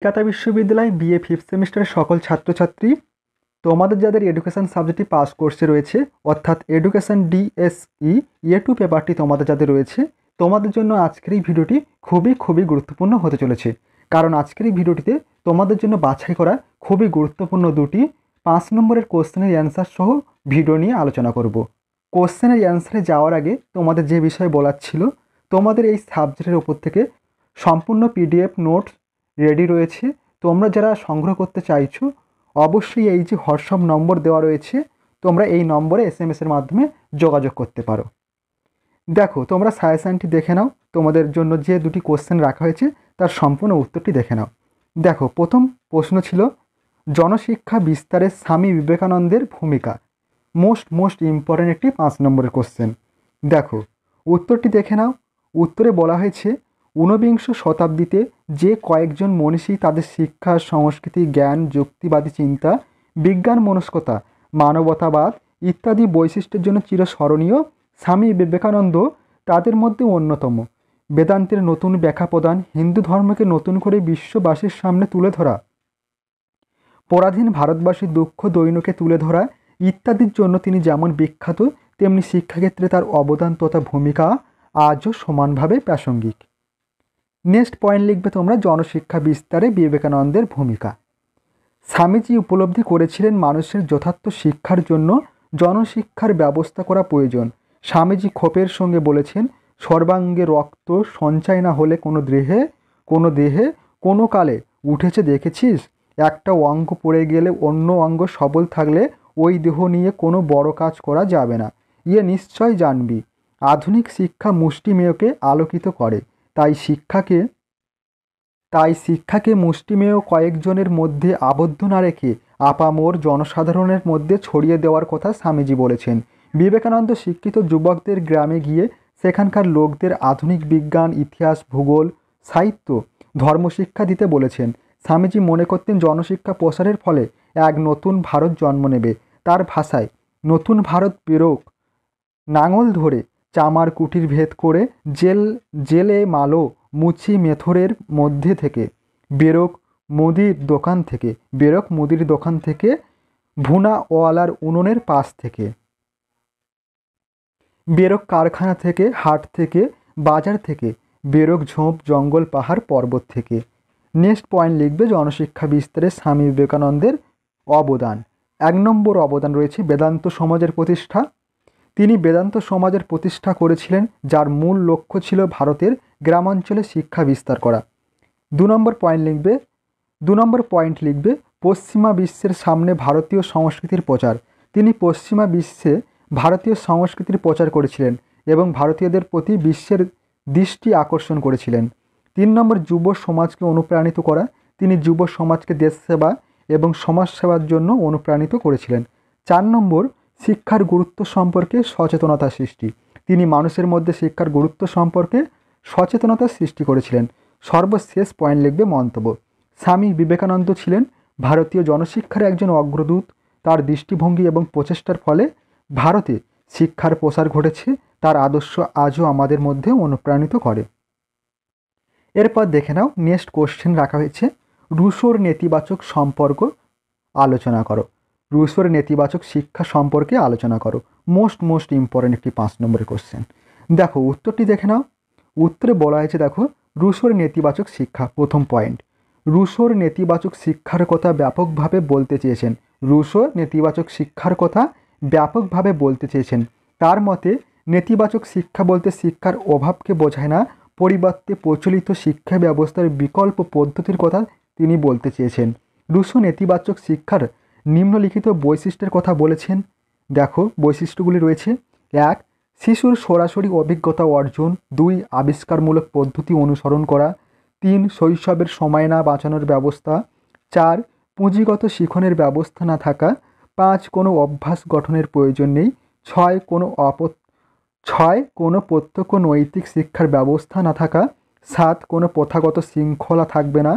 কলকাতা বিশ্ববিদ্যালয় BA fifth সেমিস্টারের সকল ছাত্রছাত্রী, তোমাদের যাদের এডুকেশন সাবজেক্টটি পাস কোর্সে রয়েছে, অর্থাৎ এডুকেশন ডিএসই A2 পেপারটি তোমাদের যাদের রয়েছে, তোমাদের জন্য আজকের এই ভিডিওটি খুবই গুরুত্বপূর্ণ হতে চলেছে। কারণ আজকের এই ভিডিওটিতে তোমাদের জন্য বাছাই করা খুবই গুরুত্বপূর্ণ দুটি 5 নম্বরের কোশ্চেনের অ্যান্সার সহ ভিডিও নিয়ে আলোচনা করব। কোশ্চেনের অ্যান্সারে যাওয়ার আগে তোমাদের যে বিষয় বলার ছিল, তোমাদের এই সাবজেক্টের উপর থেকে সম্পূর্ণ PDF নোটস রেডি রয়েছে। তোমরা যারা সংগ্রহ করতে চাইছো, অবশ্যই এই যে হোয়াটসঅ্যাপ নম্বর দেওয়া রয়েছে, তোমরা এই নম্বরে SMS-এর মাধ্যমে যোগাযোগ করতে পারো। দেখো, তোমরা সাজেশানটি দেখে নাও। তোমাদের জন্য যে দুটি কোশ্চেন রাখা হয়েছে তার সম্পূর্ণ উত্তরটি দেখে নাও। দেখো, প্রথম প্রশ্ন ছিল জনশিক্ষা বিস্তারে স্বামী বিবেকানন্দের ভূমিকা। মোস্ট ইম্পর্ট্যান্ট একটি 5 নম্বরের কোশ্চেন। দেখো, উত্তরটি দেখে নাও। উত্তরে বলা হয়েছে, ঊনবিংশ শতাব্দীতে যে কয়েকজন মনীষী তাদের শিক্ষা, সংস্কৃতি, জ্ঞান, যুক্তিবাদী চিন্তা, বিজ্ঞান মনস্কতা, মানবতাবাদ ইত্যাদি বৈশিষ্ট্যের জন্য চিরস্মরণীয়, স্বামী বিবেকানন্দ তাদের মধ্যে অন্যতম। বেদান্তের নতুন ব্যাখ্যা প্রদান, হিন্দু ধর্মকে নতুন করে বিশ্ববাসীর সামনে তুলে ধরা, পরাধীন ভারতবাসীর দুঃখ দৈন্যকে তুলে ধরা ইত্যাদির জন্য তিনি যেমন বিখ্যাত, তেমনি শিক্ষাক্ষেত্রে তার অবদান তথা ভূমিকা আজও সমানভাবে প্রাসঙ্গিক। নেক্সট পয়েন্ট লিখবে তোমরা, জনশিক্ষা বিস্তারে বিবেকানন্দের ভূমিকা। স্বামীজি উপলব্ধি করেছিলেন মানুষের যথার্থ শিক্ষার জন্য জনশিক্ষার ব্যবস্থা করা প্রয়োজন। স্বামীজি ক্ষোভের সঙ্গে বলেছেন, সর্বাঙ্গে রক্ত সঞ্চয় না হলে কোনো দেহে কোনো কালে উঠেছে দেখেছিস? একটা অঙ্গ পড়ে গেলে অন্য অঙ্গ সবল থাকলে ওই দেহ নিয়ে কোনো বড় কাজ করা যাবে না। ইয়ে নিশ্চয় জানবি। আধুনিক শিক্ষা মুষ্টিমেয়কে আলোকিত করে, তাই শিক্ষাকে মুষ্টিমেয় কয়েকজনের মধ্যে আবদ্ধ না রেখে আপামর জনসাধারণের মধ্যে ছড়িয়ে দেওয়ার কথা স্বামীজি বলেছেন। বিবেকানন্দ শিক্ষিত যুবকদের গ্রামে গিয়ে সেখানকার লোকদের আধুনিক বিজ্ঞান, ইতিহাস, ভূগোল, সাহিত্য, ধর্মশিক্ষা দিতে বলেছেন। স্বামীজি মনে করতেন জনশিক্ষা প্রসারের ফলে এক নতুন ভারত জন্ম নেবে। তার ভাষায়, নতুন ভারত বেরোক নাঙল ধরে, চামার কুটির ভেদ করে, জেলে মালো মুচি মেথরের মধ্যে থেকে, বেরোক মুদির দোকান থেকে, ভুনা ওয়ালার উনুনের পাশ থেকে, বেরোক কারখানা থেকে, হাট থেকে, বাজার থেকে, বেরোক ঝোপ জঙ্গল পাহাড় পর্বত থেকে। নেক্সট পয়েন্ট লিখবে, জনশিক্ষা বিস্তারে স্বামী বিবেকানন্দের অবদান। 1 নম্বর অবদান রয়েছে বেদান্ত সমাজের প্রতিষ্ঠা। তিনি বেদান্ত সমাজের প্রতিষ্ঠা করেছিলেন, যার মূল লক্ষ্য ছিল ভারতের গ্রামাঞ্চলে শিক্ষা বিস্তার করা। 2 নম্বর পয়েন্ট লিখবে পশ্চিমা বিশ্বের সামনে ভারতীয় সংস্কৃতির প্রচার। তিনি পশ্চিমা বিশ্বে ভারতীয় সংস্কৃতির প্রচার করেছিলেন এবং ভারতীয়দের প্রতি বিশ্বের দৃষ্টি আকর্ষণ করেছিলেন। 3 নম্বর, যুব সমাজকে অনুপ্রাণিত করা। তিনি যুব সমাজকে দেশ সেবা এবং সমাজ সেবার জন্য অনুপ্রাণিত করেছিলেন। 4 নম্বর, শিক্ষার গুরুত্ব সম্পর্কে সচেতনতা সৃষ্টি। তিনি মানুষের মধ্যে শিক্ষার গুরুত্ব সম্পর্কে সচেতনতা সৃষ্টি করেছিলেন। সর্বশেষ পয়েন্ট লিখবে মন্তব্য। স্বামী বিবেকানন্দ ছিলেন ভারতীয় জনশিক্ষার একজন অগ্রদূত। তার দৃষ্টিভঙ্গি এবং প্রচেষ্টার ফলে ভারতে শিক্ষার প্রসার ঘটেছে। তার আদর্শ আজও আমাদের মধ্যে অনুপ্রাণিত করে। এরপর দেখে নাও, নেক্সট কোশ্চেন রাখা হয়েছে, রুশোর নেতিবাচক সম্পর্ক আলোচনা করো। রুশোর নেতিবাচক শিক্ষা সম্পর্কে আলোচনা করো। মোস্ট ইম্পর্টেন্ট একটি 5 নম্বরের কোশ্চেন। দেখো, উত্তরটি দেখে নাও। উত্তরে বলা হয়েছে, দেখো, রুশোর নেতিবাচক শিক্ষা। প্রথম পয়েন্ট, রুশোর নেতিবাচক শিক্ষার কথা ব্যাপকভাবে বলতে চেয়েছেন। রুশো নেতিবাচক শিক্ষার কথা ব্যাপকভাবে বলতে চেয়েছেন। তার মতে নেতিবাচক শিক্ষা বলতে শিক্ষার অভাবকে বোঝায় না, পরিবর্তে প্রচলিত শিক্ষা ব্যবস্থার বিকল্প পদ্ধতির কথা তিনি বলতে চেয়েছেন। রুশো নেতিবাচক শিক্ষার নিম্নলিখিত বৈশিষ্ট্যের কথা বলেছেন। দেখো, বৈশিষ্ট্যগুলি রয়েছে: 1, শিশুর সরাসরি অভিজ্ঞতা অর্জন। 2, আবিষ্কারমূলক পদ্ধতি অনুসরণ করা। 3, শৈশবের সময় না বাঁচানোর ব্যবস্থা। 4, পুঁজিগত শিখনের ব্যবস্থা না থাকা। 5, কোনো অভ্যাস গঠনের প্রয়োজন নেই। 6, কোনো প্রত্যক্ষ নৈতিক শিক্ষার ব্যবস্থা না থাকা। 7, কোনো প্রথাগত শৃঙ্খলা থাকবে না।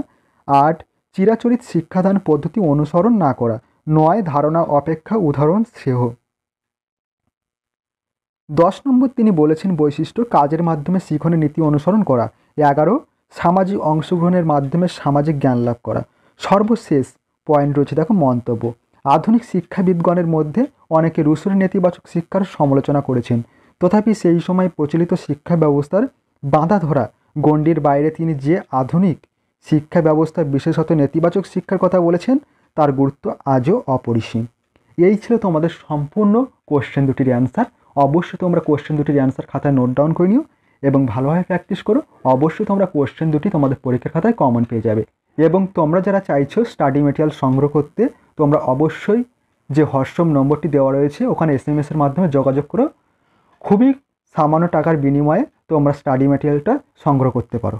8, চিরাচরিত শিক্ষাদান পদ্ধতি অনুসরণ না করা। 9, ধারণা অপেক্ষা উদাহরণ শ্রেয়। 10 নম্বর তিনি বলেছেন বৈশিষ্ট্য, কাজের মাধ্যমে শিখনের নীতি অনুসরণ করা। 11, সামাজিক অংশগ্রহণের মাধ্যমে সামাজিক জ্ঞান লাভ করা। সর্বশেষ পয়েন্ট রয়েছে দেখো মন্তব্য। আধুনিক শিক্ষাবিদগণের মধ্যে অনেকে রুশোর নেতিবাচক শিক্ষার সমালোচনা করেছেন, তথাপি সেই সময় প্রচলিত শিক্ষা ব্যবস্থার বাঁধা ধরা গণ্ডির বাইরে তিনি যে আধুনিক শিক্ষা ব্যবস্থা বিশেষত নেতিবাচক শিক্ষার কথা বলেছেন তার গুরুত্ব আজও অপরিসীম। এই ছিল তোমাদের সম্পূর্ণ কোশ্চেন দুটির অ্যান্সার। অবশ্যই তোমরা কোশ্চেন দুটির অ্যান্সার খাতায় নোট ডাউন করে নিও এবং ভালোভাবে প্র্যাকটিস করো। অবশ্যই তোমরা কোশ্চেন দুটি তোমাদের পরীক্ষার খাতায় কমন পেয়ে যাবে। এবং তোমরা যারা চাইছো স্টাডি মেটেরিয়াল সংগ্রহ করতে, তোমরা অবশ্যই যে হোয়াটসঅ্যাপ নম্বরটি দেওয়া রয়েছে ওখানে SMS-এর মাধ্যমে যোগাযোগ করো। খুবই সামান্য টাকার বিনিময়ে তোমরা স্টাডি মেটেরিয়ালটা সংগ্রহ করতে পারো।